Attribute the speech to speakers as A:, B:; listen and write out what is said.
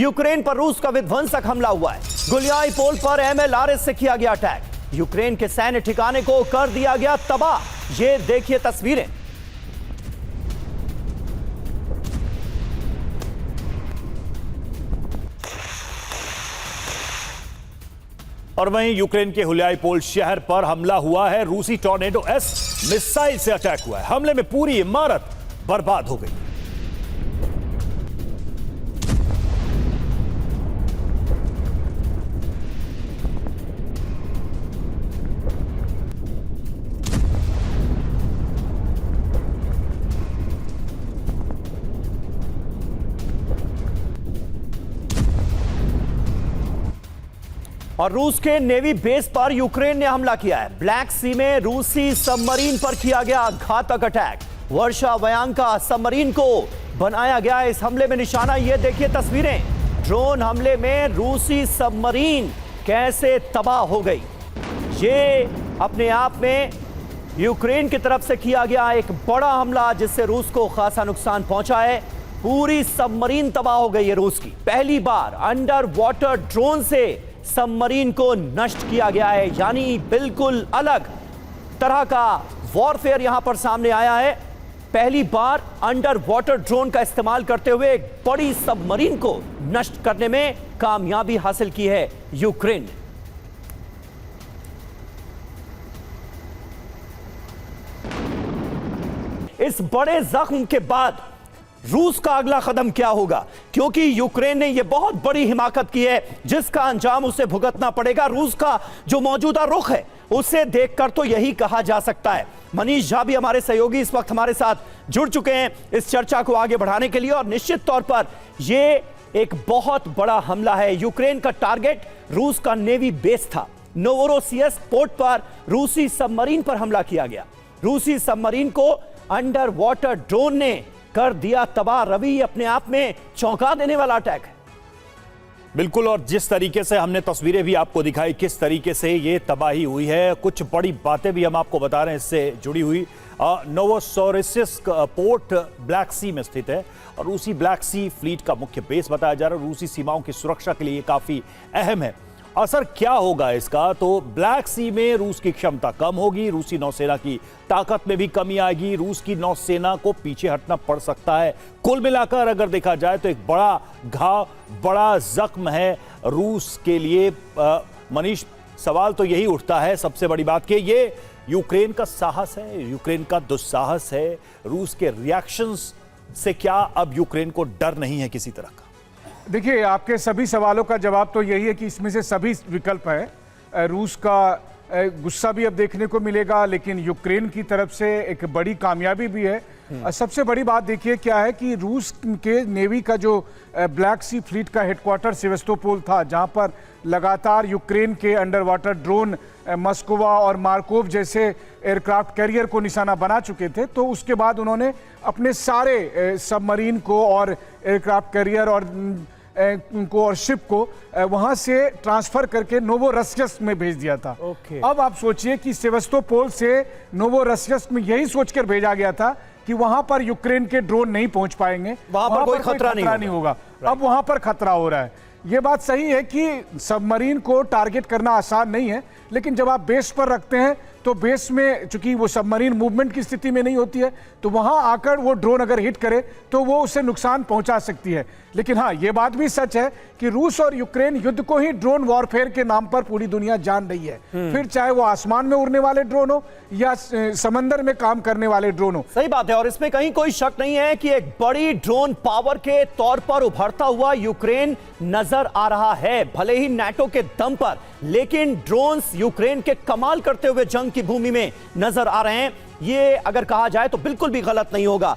A: Ukraine पर रूस का विध्वंसक हमला हुआ है। गुलियाई पोल पर MLRS से किया गया अटैक। यूक्रेन के सैन्य ठिकाने को कर दिया गया तबाह। ये देखिए तस्वीरें।
B: और वहीं यूक्रेन के हुलियाई पोल शहर पर हमला हुआ है। रूसी टॉर्नेडो S मिसाइल से अटैक हुआ है। हमले में पूरी इमारत बर्बाद हो गई।
A: और रूस के नेवी बेस पर यूक्रेन ने हमला किया है। ब्लैक सी में रूसी सबमरीन पर किया गया घातक अटैक। वर्षा वयांका सबमरीन को बनाया गया इस हमले में निशाना। ये देखिए तस्वीरें। ड्रोन हमले में रूसी सबमरीन कैसे तबाह हो गई। ये अपने आप में यूक्रेन की तरफ से किया गया एक बड़ा हमला, जिससे रूस को खासा नुकसान पहुंचा है। पूरी सबमरीन तबाह हो गई है रूस की। पहली बार अंडर वाटर ड्रोन से सबमरीन को नष्ट किया गया है, यानी बिल्कुल अलग तरह का वॉरफेयर यहां पर सामने आया है। पहली बार अंडर वाटर ड्रोन का इस्तेमाल करते हुए एक बड़ी सबमरीन को नष्ट करने में कामयाबी हासिल की है यूक्रेन ने। इस बड़े जख्म के बाद रूस का अगला कदम क्या होगा, क्योंकि यूक्रेन ने यह बहुत बड़ी हिमाकत की है जिसका अंजाम उसे भुगतना पड़ेगा। रूस का जो मौजूदा रुख है उसे देखकर तो यही कहा जा सकता है। मनीष झा भी हमारे सहयोगी इस वक्त हमारे साथ जुड़ चुके हैं इस चर्चा को आगे बढ़ाने के लिए। और निश्चित तौर पर यह एक बहुत बड़ा हमला है। यूक्रेन का टारगेट रूस का नेवी बेस था। नोवोरोसियस्क पोर्ट पर रूसी सबमरीन पर हमला किया गया। रूसी सबमरीन को अंडर वाटर ड्रोन ने कर दिया तबाह। रवि, अपने आप में चौंका देने वाला अटैक है।
B: बिल्कुल, और जिस तरीके से हमने तस्वीरें भी आपको दिखाई, किस तरीके से ये तबाही हुई है, कुछ बड़ी बातें भी हम आपको बता रहे हैं इससे जुड़ी हुई। नोवोरोसियस्क पोर्ट ब्लैक सी में स्थित है और रूसी ब्लैक सी फ्लीट का मुख्य बेस बताया जा रहा है। रूसी सीमाओं की सुरक्षा के लिए ये काफी अहम है। असर क्या होगा इसका, तो ब्लैक सी में रूस की क्षमता कम होगी, रूसी नौसेना की ताकत में भी कमी आएगी, रूस की नौसेना को पीछे हटना पड़ सकता है। कुल मिलाकर अगर देखा जाए तो एक बड़ा घाव, बड़ा जख्म है रूस के लिए। मनीष, सवाल तो यही उठता है सबसे बड़ी बात कि ये यूक्रेन का साहस है, यूक्रेन का दुस्साहस है, रूस के रिएक्शंस से क्या अब यूक्रेन को डर नहीं है किसी तरह का?
C: देखिए, आपके सभी सवालों का जवाब तो यही है कि इसमें से सभी विकल्प है। रूस का गुस्सा भी अब देखने को मिलेगा, लेकिन यूक्रेन की तरफ से एक बड़ी कामयाबी भी है। सबसे बड़ी बात देखिए क्या है कि रूस के नेवी का जो ब्लैक सी फ्लीट का हेडक्वार्टर सेवस्तोपोल था, जहां पर लगातार यूक्रेन के अंडर वाटर ड्रोन मस्कोवा और मार्कोव जैसे एयरक्राफ्ट कैरियर को निशाना बना चुके थे, तो उसके बाद उन्होंने अपने सारे सबमरीन को और एयरक्राफ्ट कैरियर और शिप को वहां से ट्रांसफर करके नोवोरोसियस्क में भेज दिया था। अब आप सोचिए कि सेवस्तोपोल से नोवोरोसियस्क में यही सोचकर भेजा गया था कि वहां पर यूक्रेन के ड्रोन नहीं पहुंच पाएंगे,
A: वहां पर कोई खतरा नहीं
C: होगा। अब वहां पर खतरा हो रहा है। यह बात सही है कि सबमरीन को टारगेट करना आसान नहीं है, लेकिन जब आप बेस पर रखते हैं तो बेस में चूंकि वो सबमरीन मूवमेंट की स्थिति में नहीं होती है, तो वहां आकर वो ड्रोन अगर हिट करे तो वो उसे नुकसान पहुंचा सकती है। लेकिन हाँ, ये बात भी सच है कि रूस और यूक्रेन युद्ध को ही ड्रोन वॉरफेयर के नाम पर पूरी दुनिया जान रही है। फिर चाहे वो आसमान में उड़ने वाले ड्रोन हो या समंदर में काम करने वाले ड्रोन हो।
A: सही बात है, और इसमें कहीं कोई शक नहीं है कि एक बड़ी ड्रोन पावर के तौर पर उभरता हुआ यूक्रेन नजर आ रहा है। भले ही नाटो के दम पर, लेकिन ड्रोन्स यूक्रेन के कमाल करते हुए जंग की भूमि में नजर आ रहे हैं। ये अगर कहा जाए तो बिल्कुल भी गलत नहीं होगा।